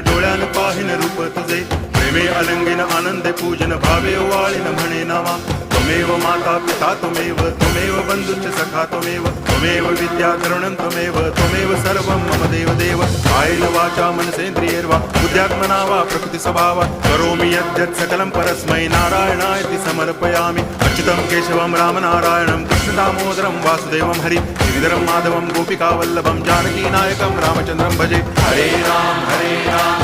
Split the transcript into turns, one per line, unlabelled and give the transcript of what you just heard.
डोळ्यान पाहिन रूप तुझे प्रेमे अलंगिन आनंदे पूजन भावे ओवाळीन म्हणे नामा त्वमेव माता पिता त्वमेव बंधुश्च सखा त्वमेव विद्या तरुणं त्वमेव सर्वं मम देव कायेन वाचा मनसेन्द्रियैर्वा बुद्ध्यात्मना वा प्रकृति स्वभावात् करोमि यद्यत् सकलं परस्मै नारायणायति समर्पयामि अच्युतं केशवं रामनारायणं कृष्णदामोदरं वासुदेवं हरि गिरिधरं माधवं गोपिकावल्लभं जानकीनायकं रामचन्द्रं भजे हरे राम